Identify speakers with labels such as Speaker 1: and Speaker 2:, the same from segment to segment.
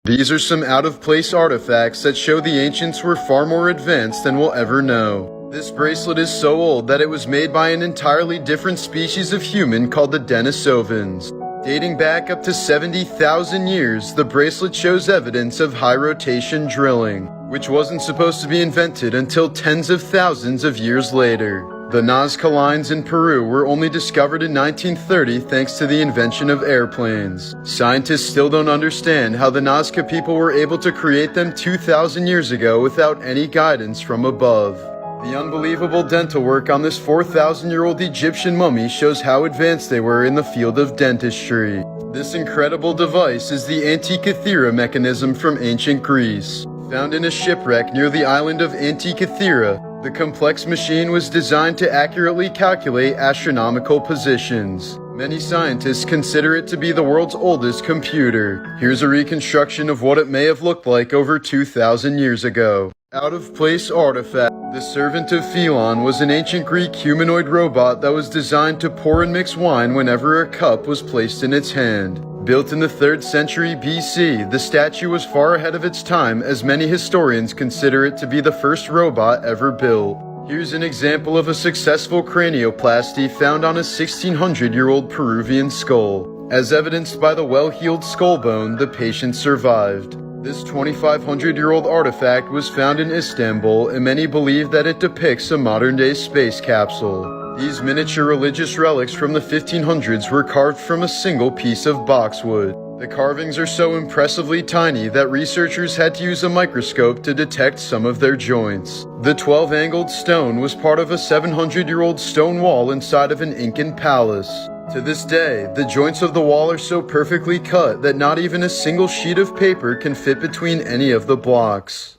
Speaker 1: These are some out-of-place artifacts that show the ancients were far more advanced than we'll ever know. This bracelet is so old that it was made by an entirely different species of human called the Denisovans. Dating back up to 70,000 years, the bracelet shows evidence of high-rotation drilling, which wasn't supposed to be invented until tens of thousands of years later. The Nazca lines in Peru were only discovered in 1930 thanks to the invention of airplanes. Scientists still don't understand how the Nazca people were able to create them 2,000 years ago without any guidance from above. The unbelievable dental work on this 4,000-year-old Egyptian mummy shows how advanced they were in the field of dentistry. This incredible device is the Antikythera mechanism from ancient Greece. Found in a shipwreck near the island of Antikythera, the complex machine was designed to accurately calculate astronomical positions. Many scientists consider it to be the world's oldest computer. Here's a reconstruction of what it may have looked like over 2,000 years ago. Out-of-place artifact. The Servant of Philon was an ancient Greek humanoid robot that was designed to pour and mix wine whenever a cup was placed in its hand. Built in the 3rd century BC, the statue was far ahead of its time, as many historians consider it to be the first robot ever built. Here's an example of a successful cranioplasty found on a 1,600-year-old Peruvian skull. As evidenced by the well-healed skull bone, the patient survived. This 2,500-year-old artifact was found in Istanbul, and many believe that it depicts a modern-day space capsule. These miniature religious relics from the 1500s were carved from a single piece of boxwood. The carvings are so impressively tiny that researchers had to use a microscope to detect some of their joints. The 12-angled stone was part of a 700-year-old stone wall inside of an Incan palace. To this day, the joints of the wall are so perfectly cut that not even a single sheet of paper can fit between any of the blocks.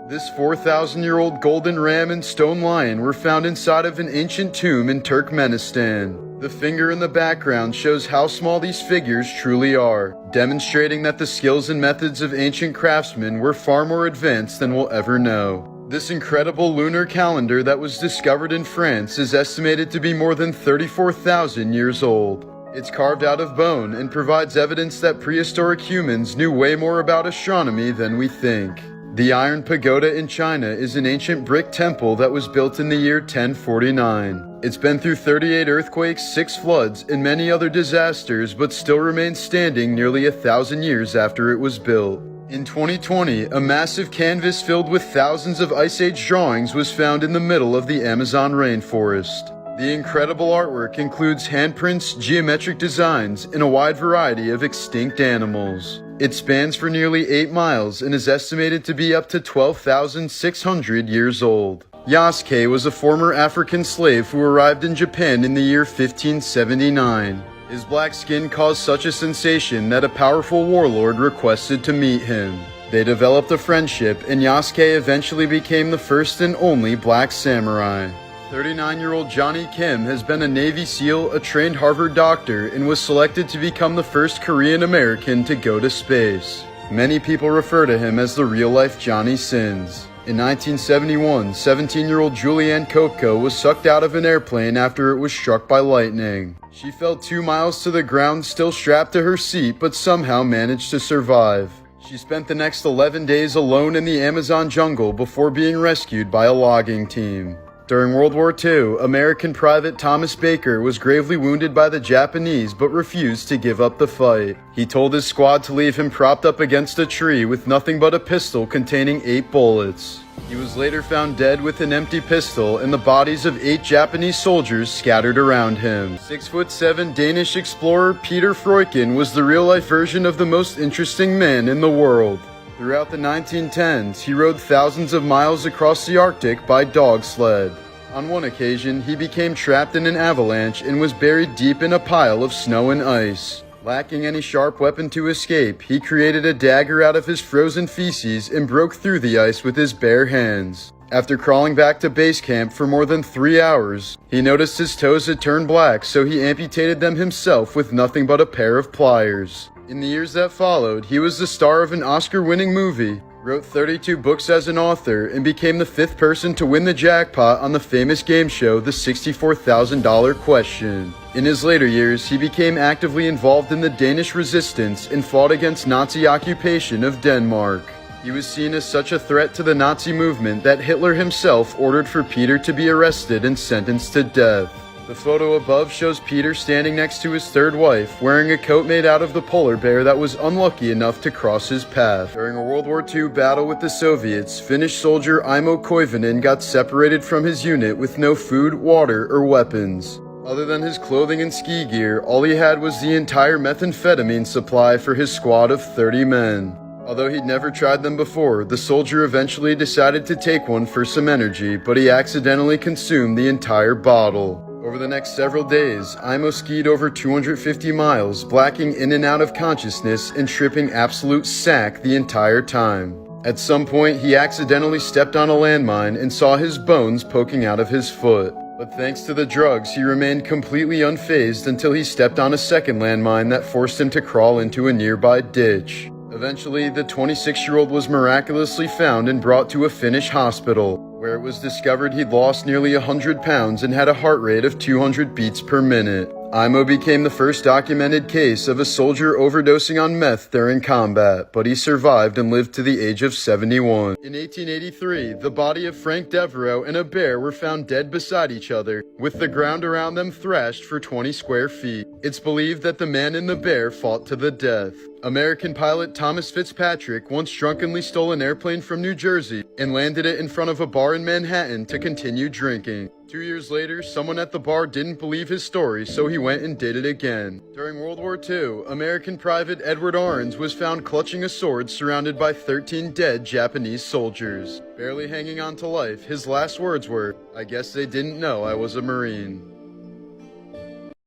Speaker 1: This 4,000-year-old golden ram and stone lion were found inside of an ancient tomb in Turkmenistan. The finger in the background shows how small these figures truly are, demonstrating that the skills and methods of ancient craftsmen were far more advanced than we'll ever know. This incredible lunar calendar that was discovered in France is estimated to be more than 34,000 years old. It's carved out of bone and provides evidence that prehistoric humans knew way more about astronomy than we think. The Iron Pagoda in China is an ancient brick temple that was built in the year 1049. It's been through 38 earthquakes, 6 floods, and many other disasters, but still remains standing nearly 1,000 years after it was built. In 2020, a massive canvas filled with thousands of Ice Age drawings was found in the middle of the Amazon rainforest. The incredible artwork includes handprints, geometric designs, and a wide variety of extinct animals. It spans for nearly 8 miles and is estimated to be up to 12,600 years old. Yasuke was a former African slave who arrived in Japan in the year 1579. His black skin caused such a sensation that a powerful warlord requested to meet him. They developed a friendship, and Yasuke eventually became the first and only black samurai. 39-year-old Johnny Kim has been a Navy SEAL, a trained Harvard doctor, and was selected to become the first Korean American to go to space. Many people refer to him as the real-life Johnny Sins. In 1971, 17-year-old Julianne Kopko was sucked out of an airplane after it was struck by lightning. She fell 2 miles to the ground, still strapped to her seat, but somehow managed to survive. She spent the next 11 days alone in the Amazon jungle before being rescued by a logging team. During World War II, American Private Thomas Baker was gravely wounded by the Japanese but refused to give up the fight. He told his squad to leave him propped up against a tree with nothing but a pistol containing 8 bullets. He was later found dead with an empty pistol and the bodies of 8 Japanese soldiers scattered around him. 6'7" Danish explorer Peter Freuchen was the real-life version of the most interesting man in the world. Throughout the 1910s, he rode thousands of miles across the Arctic by dog sled. On one occasion, he became trapped in an avalanche and was buried deep in a pile of snow and ice. Lacking any sharp weapon to escape, he created a dagger out of his frozen feces and broke through the ice with his bare hands. After crawling back to base camp for more than 3 hours, he noticed his toes had turned black, so he amputated them himself with nothing but a pair of pliers. In the years that followed, he was the star of an Oscar-winning movie, wrote 32 books as an author, and became the 5th person to win the jackpot on the famous game show The $64,000 Question. In his later years, he became actively involved in the Danish resistance and fought against Nazi occupation of Denmark. He was seen as such a threat to the Nazi movement that Hitler himself ordered for Peter to be arrested and sentenced to death. The photo above shows Peter standing next to his 3rd wife, wearing a coat made out of the polar bear that was unlucky enough to cross his path. During a World War II battle with the Soviets, Finnish soldier Imo Koivunen got separated from his unit with no food, water, or weapons. Other than his clothing and ski gear, all he had was the entire methamphetamine supply for his squad of 30 men. Although he'd never tried them before, the soldier eventually decided to take one for some energy, but he accidentally consumed the entire bottle. Over the next several days, Imo skied over 250 miles, blacking in and out of consciousness and tripping absolute sack the entire time. At some point, he accidentally stepped on a landmine and saw his bones poking out of his foot. But thanks to the drugs, he remained completely unfazed until he stepped on a second landmine that forced him to crawl into a nearby ditch. Eventually, the 26-year-old was miraculously found and brought to a Finnish hospital, where it was discovered he'd lost nearly 100 pounds and had a heart rate of 200 beats per minute. Imo became the first documented case of a soldier overdosing on meth during combat, but he survived and lived to the age of 71. In 1883, the body of Frank Devereaux and a bear were found dead beside each other, with the ground around them thrashed for 20 square feet. It's believed that the man and the bear fought to the death. American pilot Thomas Fitzpatrick once drunkenly stole an airplane from New Jersey and landed it in front of a bar in Manhattan to continue drinking. 2 years later, someone at the bar didn't believe his story, so he went and did it again. During World War II, American Private Edward Arns was found clutching a sword surrounded by 13 dead Japanese soldiers. Barely hanging on to life, his last words were, "I guess they didn't know I was a Marine."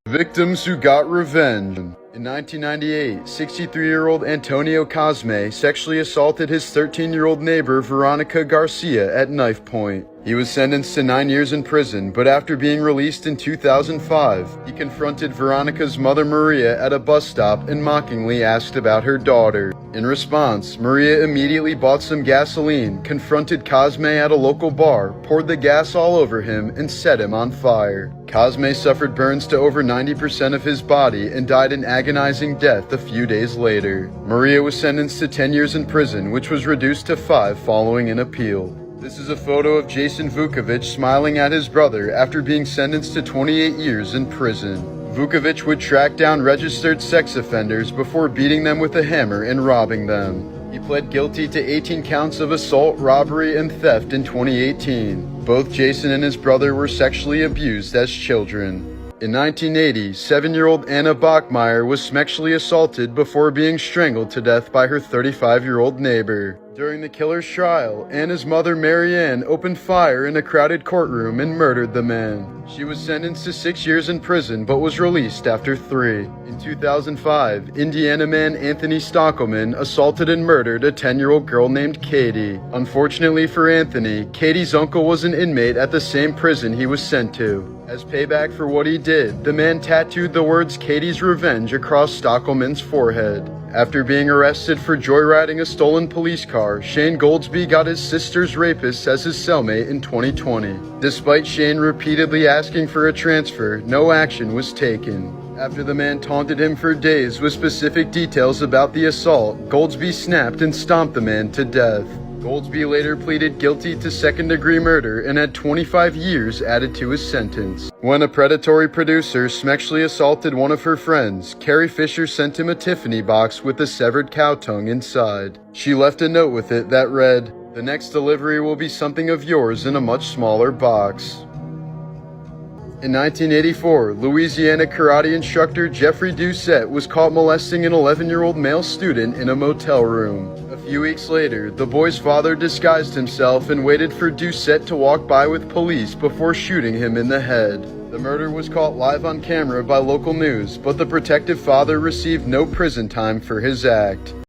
Speaker 1: Victims who got revenge. In 1998, 63-year-old Antonio Cosme sexually assaulted his 13-year-old neighbor Veronica Garcia at knife point. He was sentenced to 9 years in prison, but after being released in 2005, he confronted Veronica's mother Maria at a bus stop and mockingly asked about her daughter. In response, Maria immediately bought some gasoline, confronted Cosme at a local bar, poured the gas all over him, and set him on fire. Cosme suffered burns to over 90% of his body and died an agonizing death a few days later. Maria was sentenced to 10 years in prison, which was reduced to 5 following an appeal. This is a photo of Jason Vukovic smiling at his brother after being sentenced to 28 years in prison. Vukovic would track down registered sex offenders before beating them with a hammer and robbing them. He pled guilty to 18 counts of assault, robbery, and theft in 2018. Both Jason and his brother were sexually abused as children. In 1980, 7-year-old Anna Bachmeyer was sexually assaulted before being strangled to death by her 35-year-old neighbor. During the killer's trial, Anna's mother Marianne opened fire in a crowded courtroom and murdered the man. She was sentenced to 6 years in prison but was released after 3. In 2005, Indiana man Anthony Stockelman assaulted and murdered a 10-year-old girl named Katie. Unfortunately for Anthony, Katie's uncle was an inmate at the same prison he was sent to. As payback for what he did, the man tattooed the words "Katie's Revenge" across Stockelman's forehead. After being arrested for joyriding a stolen police car, Shane Goldsby got his sister's rapist as his cellmate in 2020. Despite Shane repeatedly asking for a transfer, no action was taken. After the man taunted him for days with specific details about the assault, Goldsby snapped and stomped the man to death. Goldsby later pleaded guilty to second-degree murder and had 25 years added to his sentence. When a predatory producer sexually assaulted one of her friends, Carrie Fisher sent him a Tiffany box with a severed cow tongue inside. She left a note with it that read, "The next delivery will be something of yours in a much smaller box." In 1984, Louisiana karate instructor Jeffrey Doucette was caught molesting an 11-year-old male student in a motel room. A few weeks later, the boy's father disguised himself and waited for Doucette to walk by with police before shooting him in the head. The murder was caught live on camera by local news, but the protective father received no prison time for his act.